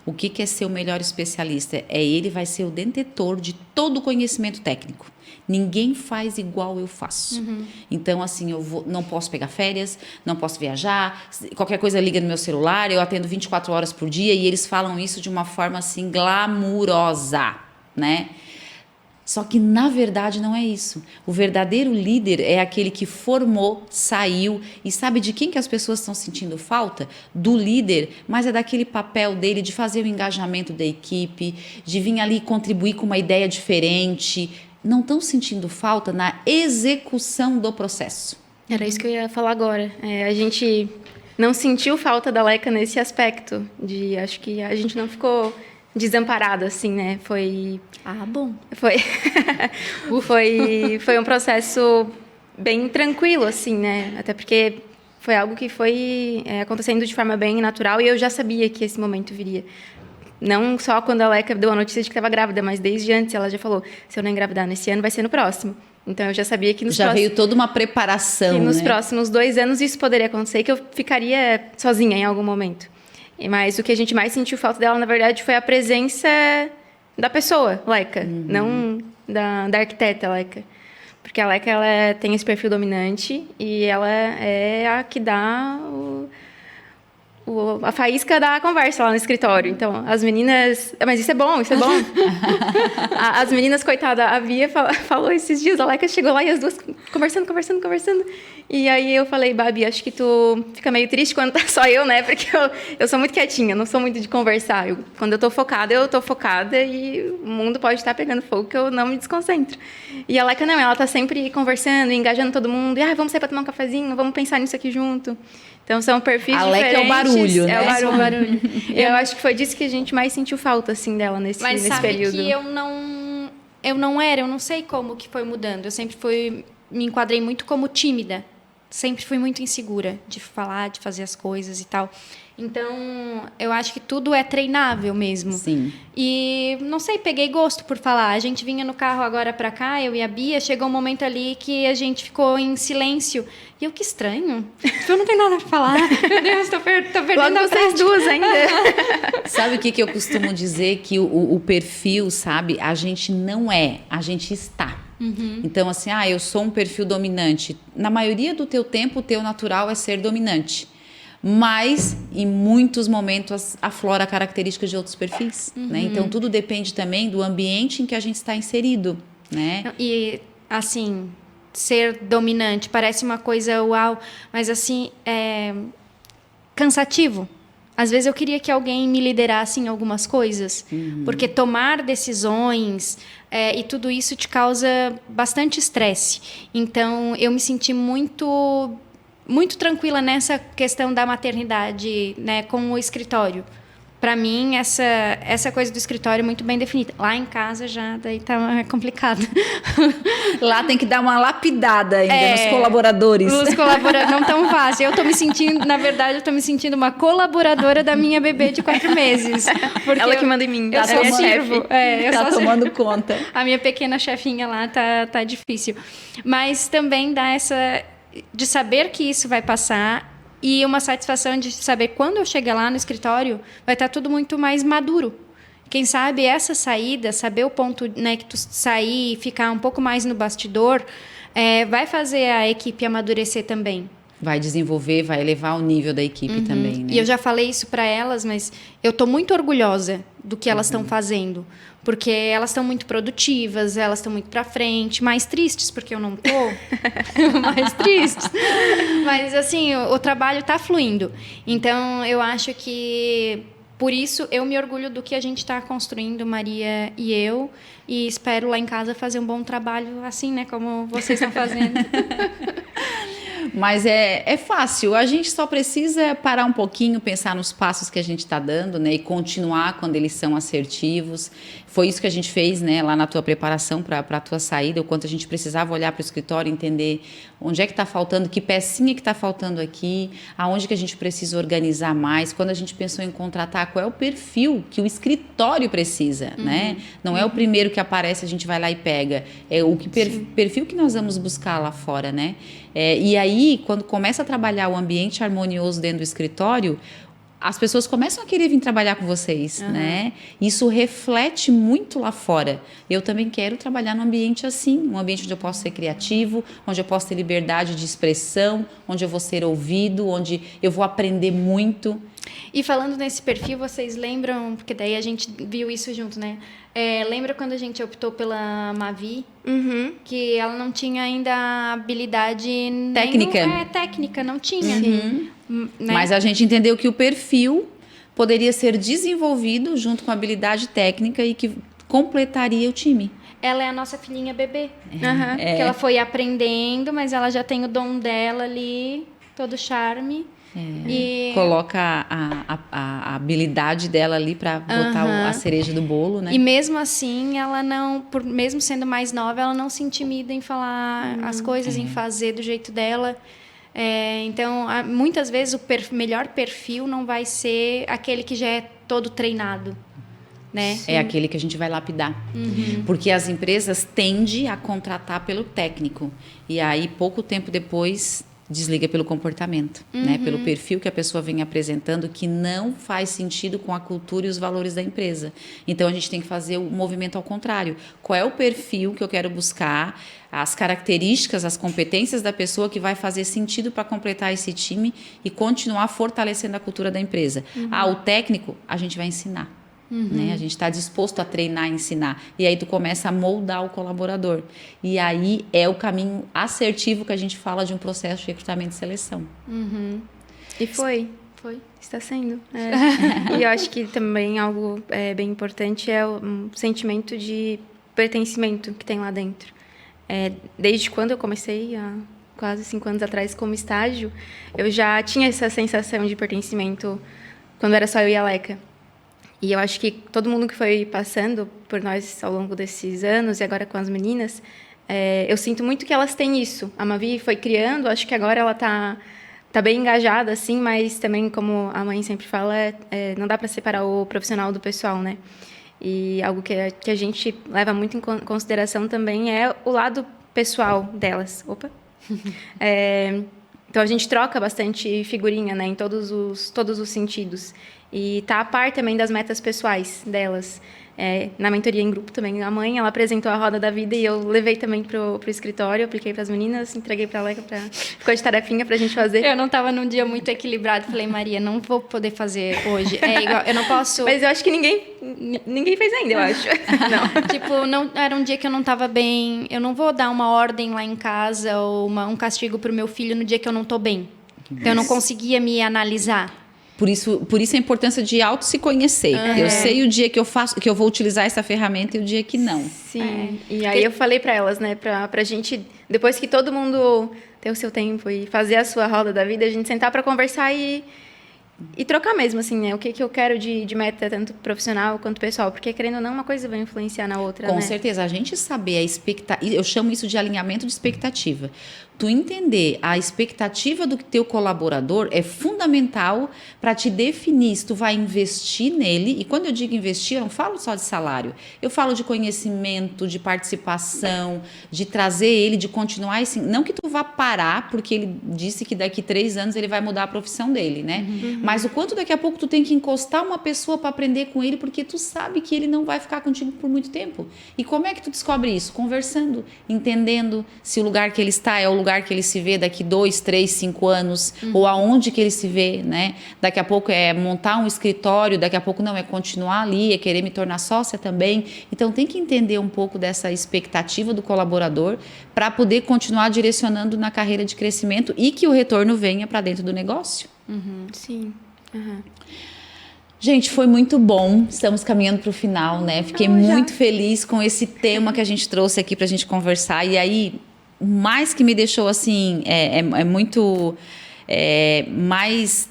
O que é ser o melhor especialista? Ele vai ser o detentor de todo o conhecimento técnico. Ninguém faz igual eu faço. Então, assim, não posso pegar férias, não posso viajar, qualquer coisa liga no meu celular, eu atendo 24 horas por dia e eles falam isso de uma forma, assim, glamurosa, né? Só que, na verdade, não é isso. O verdadeiro líder é aquele que formou, saiu e sabe de quem que as pessoas estão sentindo falta? Do líder, mas é daquele papel dele de fazer o engajamento da equipe, de vir ali contribuir com uma ideia diferente. Não estão sentindo falta na execução do processo. Era isso que eu ia falar agora. A gente não sentiu falta da Leca nesse aspecto. Acho que a gente não ficou... desamparado, assim, né? Foi... bom. Foi um processo bem tranquilo, assim, né? Até porque foi algo que foi acontecendo de forma bem natural e eu já sabia que esse momento viria. Não só quando a Leca deu a notícia de que estava grávida, mas desde antes ela já falou, se eu não engravidar nesse ano, vai ser no próximo. Então, eu já sabia que veio toda uma preparação, que nos próximos 2 anos isso poderia acontecer e que eu ficaria sozinha em algum momento. Mas o que a gente mais sentiu falta dela, na verdade, foi a presença da pessoa, Leca, não da arquiteta Leca. Porque a Leca ela tem esse perfil dominante e ela é a que dá a faísca da conversa lá no escritório. Então, as meninas... Mas isso é bom, isso é bom. As meninas, coitada, a Bia falou esses dias, a Leca chegou lá e as duas conversando. E aí eu falei, Babi, acho que tu fica meio triste quando tá só eu, né? Porque eu sou muito quietinha, não sou muito de conversar. Quando eu tô focada e o mundo pode estar pegando fogo que eu não me desconcentro. E a Leca não, ela tá sempre conversando, engajando todo mundo. E, vamos sair pra tomar um cafezinho, vamos pensar nisso aqui junto. Então, são perfis diferentes. A Leca é o barulho. barulho, né? É o barulho. Eu acho que foi disso que a gente mais sentiu falta, assim, dela nesse sabe período. Que eu não sei como que foi mudando. Eu sempre me enquadrei muito como tímida. Sempre fui muito insegura de falar, de fazer as coisas e tal. Então, eu acho que tudo é treinável mesmo. Sim. E, não sei, peguei gosto por falar. A gente vinha no carro agora pra cá, eu e a Bia, chegou um momento ali que a gente ficou em silêncio. E eu, que estranho. Eu não tenho nada pra falar. Meu Deus, tô perdendo Logo a vocês prática. duas ainda. Sabe o que eu costumo dizer? Que o perfil, sabe? A gente não é, a gente está. Então, assim, eu sou um perfil dominante. Na maioria do teu tempo, o teu natural é ser dominante. Mas, em muitos momentos, aflora características de outros perfis. Né? Então, tudo depende também do ambiente em que a gente está inserido. Né? E, assim, ser dominante parece uma coisa uau, mas, assim, é cansativo. Às vezes eu queria que alguém me liderasse em algumas coisas, porque tomar decisões e tudo isso te causa bastante estresse. Então, eu me senti muito tranquila nessa questão da maternidade, né, com o escritório. Para mim, essa coisa do escritório é muito bem definida. Lá em casa já daí tá complicado. Lá tem que dar uma lapidada ainda nos colaboradores. Os colaboradores não tão fácil. Na verdade, eu tô me sentindo uma colaboradora da minha bebê de 4 meses. Porque Ela que manda em mim, eu tá? só Minha sirvo. chefe. Tá tomando conta. A minha pequena chefinha lá tá difícil. Mas também dá de saber que isso vai passar e uma satisfação de saber quando eu chegar lá no escritório vai estar tudo muito mais maduro. Quem sabe essa saída, saber o ponto, né, que tu sair e ficar um pouco mais no bastidor, vai fazer a equipe amadurecer também. Vai desenvolver, vai elevar o nível da equipe também, né? E eu já falei isso para elas, mas eu estou muito orgulhosa do que elas estão fazendo. Porque elas estão muito produtivas, elas estão muito para frente, mais tristes, porque eu não estou. Mais tristes. Mas, assim, o trabalho está fluindo. Então, eu acho que, por isso, eu me orgulho do que a gente está construindo, Maria e eu. E espero lá em casa fazer um bom trabalho assim, né? Como vocês estão fazendo. Mas é fácil, a gente só precisa parar um pouquinho, pensar nos passos que a gente está dando, né, e continuar quando eles são assertivos. Foi isso que a gente fez, né, lá na tua preparação para a tua saída, o quanto a gente precisava olhar para o escritório, entender onde é que está faltando, que pecinha que está faltando aqui, aonde que a gente precisa organizar mais. Quando a gente pensou em contratar, qual é o perfil que o escritório precisa, né? Não é o primeiro que aparece, a gente vai lá e pega. É o perfil que nós vamos buscar lá fora, né? E aí, quando começa a trabalhar o ambiente harmonioso dentro do escritório, as pessoas começam a querer vir trabalhar com vocês, né? Isso reflete muito lá fora. Eu também quero trabalhar num ambiente assim, um ambiente onde eu posso ser criativo, onde eu posso ter liberdade de expressão, onde eu vou ser ouvido, onde eu vou aprender muito. E falando nesse perfil, vocês lembram, porque daí a gente viu isso junto, né? Lembra quando a gente optou pela Mavi? Que ela não tinha ainda habilidade técnica. Técnica, não tinha. Né? Mas a gente entendeu que o perfil poderia ser desenvolvido junto com a habilidade técnica e que completaria o time. Ela é a nossa filhinha bebê. Que ela foi aprendendo, mas ela já tem o dom dela ali, todo o charme. E coloca a habilidade dela ali para botar a cereja do bolo, né? E mesmo assim, ela não, mesmo sendo mais nova, ela não se intimida em falar as coisas, em fazer do jeito dela. Então, muitas vezes o melhor perfil não vai ser aquele que já é todo treinado. Né? É aquele que a gente vai lapidar. Porque as empresas tendem a contratar pelo técnico. E aí, pouco tempo depois, desliga pelo comportamento, né? Pelo perfil que a pessoa vem apresentando, que não faz sentido com a cultura e os valores da empresa. Então, a gente tem que fazer o movimento ao contrário. Qual é o perfil que eu quero buscar, as características, as competências da pessoa que vai fazer sentido para completar esse time e continuar fortalecendo a cultura da empresa. O técnico, a gente vai ensinar. Né? A gente está disposto a treinar e ensinar. E aí tu começa a moldar o colaborador. E aí é o caminho assertivo que a gente fala de um processo de recrutamento e seleção. E foi. Está sendo. E eu acho que também algo bem importante é o sentimento de pertencimento que tem lá dentro. Desde quando eu comecei quase 5 anos atrás, como estágio, eu já tinha essa sensação de pertencimento quando era só eu e a Leca. E eu acho que todo mundo que foi passando por nós ao longo desses anos, e agora com as meninas, eu sinto muito que elas têm isso. A Mavi foi criando, acho que agora ela tá bem engajada, assim, mas também, como a mãe sempre fala, não dá para separar o profissional do pessoal, né? E algo que a gente leva muito em consideração também é o lado pessoal delas. Opa! Então, a gente troca bastante figurinha, né, em todos os sentidos. E tá a par também das metas pessoais delas. Na mentoria em grupo também, a mãe, ela apresentou a roda da vida e eu levei também pro escritório, apliquei para as meninas, entreguei para a Leca, ficou de tarefinha para a gente fazer. Eu não estava num dia muito equilibrado, falei, Maria, não vou poder fazer hoje. Igual, eu não posso... Mas eu acho que ninguém fez ainda, eu acho. Não. Tipo, não, era um dia que eu não estava bem, eu não vou dar uma ordem lá em casa ou um castigo pro meu filho no dia que eu não estou bem. Então, eu não conseguia me analisar. Por isso a importância de se conhecer. Eu sei o dia que eu vou utilizar essa ferramenta e o dia que não. Sim. E aí eu falei para elas, né, pra gente, depois que todo mundo ter o seu tempo e fazer a sua roda da vida, a gente sentar para conversar e trocar mesmo, assim, né? O que eu quero de meta, tanto profissional quanto pessoal. Porque, querendo ou não, uma coisa vai influenciar na outra, Com né? certeza. A gente saber a expectativa... Eu chamo isso de alinhamento de expectativa. Tu entender a expectativa do teu colaborador é fundamental para te definir se tu vai investir nele. E quando eu digo investir, eu não falo só de salário. Eu falo de conhecimento, de participação, de trazer ele, de continuar assim. Não que tu vá parar, porque ele disse que daqui 3 anos ele vai mudar a profissão dele, né? Mas o quanto daqui a pouco tu tem que encostar uma pessoa para aprender com ele, porque tu sabe que ele não vai ficar contigo por muito tempo. E como é que tu descobre isso? Conversando, entendendo se o lugar que ele está é o lugar que ele se vê daqui 2, 3, 5 anos, ou aonde que ele se vê, né? Daqui a pouco é montar um escritório, daqui a pouco não, é continuar ali, é querer me tornar sócia também. Então tem que entender um pouco dessa expectativa do colaborador para poder continuar direcionando na carreira de crescimento e que o retorno venha para dentro do negócio. Sim. Gente, foi muito bom. Estamos caminhando para o final, né? Fiquei muito feliz com esse tema que a gente trouxe aqui para a gente conversar. E aí, o mais que me deixou assim, muito mais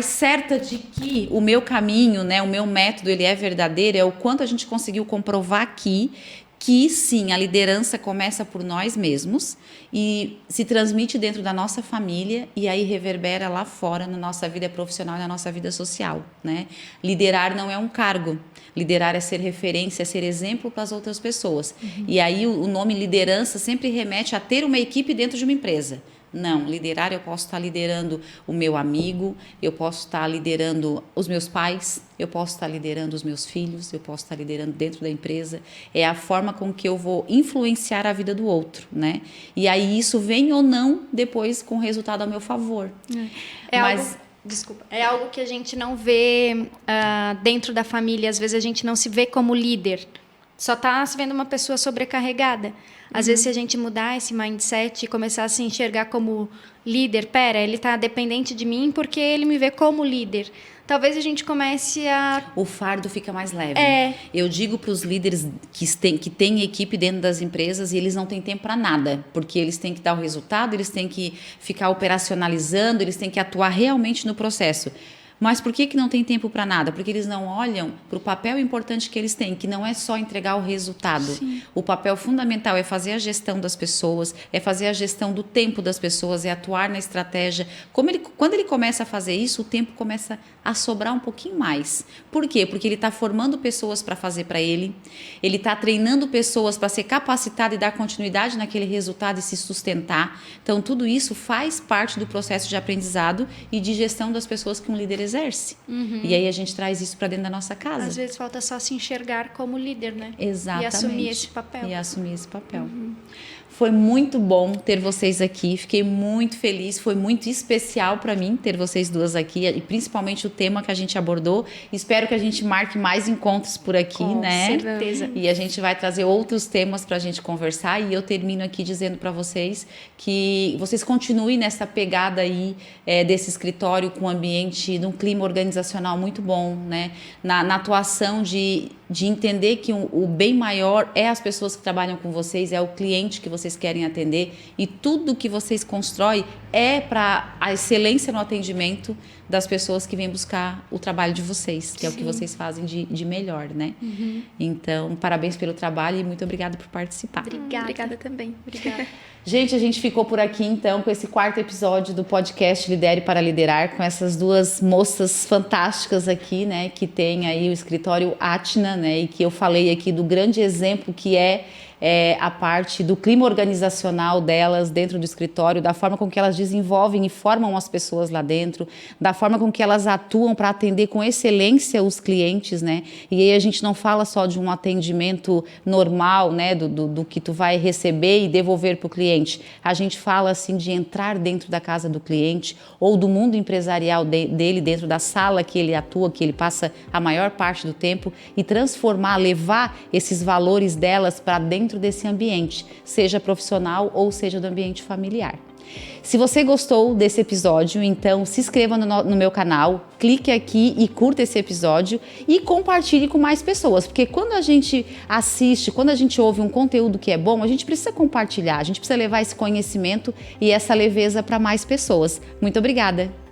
certa de que o meu caminho, né, o meu método, ele é verdadeiro, é o quanto a gente conseguiu comprovar aqui que sim, a liderança começa por nós mesmos e se transmite dentro da nossa família e aí reverbera lá fora na nossa vida profissional e na nossa vida social, né? Liderar não é um cargo, liderar é ser referência, é ser exemplo para as outras pessoas. E aí o nome liderança sempre remete a ter uma equipe dentro de uma empresa. Não, liderar eu posso estar liderando o meu amigo, eu posso estar liderando os meus pais, eu posso estar liderando os meus filhos, eu posso estar liderando dentro da empresa. É a forma com que eu vou influenciar a vida do outro, né? E aí isso vem ou não depois com resultado ao meu favor. Desculpa. É algo que a gente não vê dentro da família. Às vezes a gente não se vê como líder. Só está se vendo uma pessoa sobrecarregada. Às vezes, se a gente mudar esse mindset e começar a se enxergar como líder, ele está dependente de mim porque ele me vê como líder. Talvez a gente comece a... O fardo fica mais leve. Eu digo para os líderes que têm equipe dentro das empresas e eles não têm tempo para nada, porque eles têm que dar o resultado, eles têm que ficar operacionalizando, eles têm que atuar realmente no processo. Mas por que não tem tempo para nada? Porque eles não olham para o papel importante que eles têm, que não é só entregar o resultado. Sim. O papel fundamental é fazer a gestão das pessoas, é fazer a gestão do tempo das pessoas, é atuar na estratégia. Quando ele começa a fazer isso, o tempo começa a sobrar um pouquinho mais. Por quê? Porque ele está formando pessoas para fazer para ele está treinando pessoas para ser capacitado e dar continuidade naquele resultado e se sustentar. Então, tudo isso faz parte do processo de aprendizado e de gestão das pessoas que um líder exerce. E aí a gente traz isso para dentro da nossa casa. Às vezes falta só se enxergar como líder, né? Exatamente. E assumir esse papel. Foi muito bom ter vocês aqui, fiquei muito feliz, foi muito especial para mim ter vocês duas aqui, e principalmente o tema que a gente abordou. Espero que a gente marque mais encontros por aqui, né? Com certeza. E a gente vai trazer outros temas para a gente conversar, e eu termino aqui dizendo para vocês que vocês continuem nessa pegada aí desse escritório com um ambiente, num clima organizacional muito bom, né? Na atuação de entender que o bem maior é as pessoas que trabalham com vocês, é o cliente que vocês vocês querem atender e tudo que vocês constroem é para a excelência no atendimento das pessoas que vêm buscar o trabalho de vocês, que é o que vocês fazem de melhor, né? Então, parabéns pelo trabalho e muito obrigada por participar. Obrigada também. Obrigada. Gente, a gente ficou por aqui então com esse 4º episódio do podcast Lidere para Liderar, com essas duas moças fantásticas aqui, né, que tem aí o escritório Atna, né, e que eu falei aqui do grande exemplo que é a parte do clima organizacional delas dentro do escritório, da forma com que elas desenvolvem e formam as pessoas lá dentro, da forma com que elas atuam para atender com excelência os clientes, né? E aí a gente não fala só de um atendimento normal, né, do que tu vai receber e devolver para o cliente. A gente fala assim de entrar dentro da casa do cliente ou do mundo empresarial dele, dentro da sala que ele atua, que ele passa a maior parte do tempo, e transformar, levar esses valores delas para dentro desse ambiente, seja profissional ou seja do ambiente familiar. Se você gostou desse episódio, então se inscreva no meu canal, clique aqui e curta esse episódio e compartilhe com mais pessoas, porque quando a gente assiste, quando a gente ouve um conteúdo que é bom, a gente precisa compartilhar, a gente precisa levar esse conhecimento e essa leveza para mais pessoas. Muito obrigada!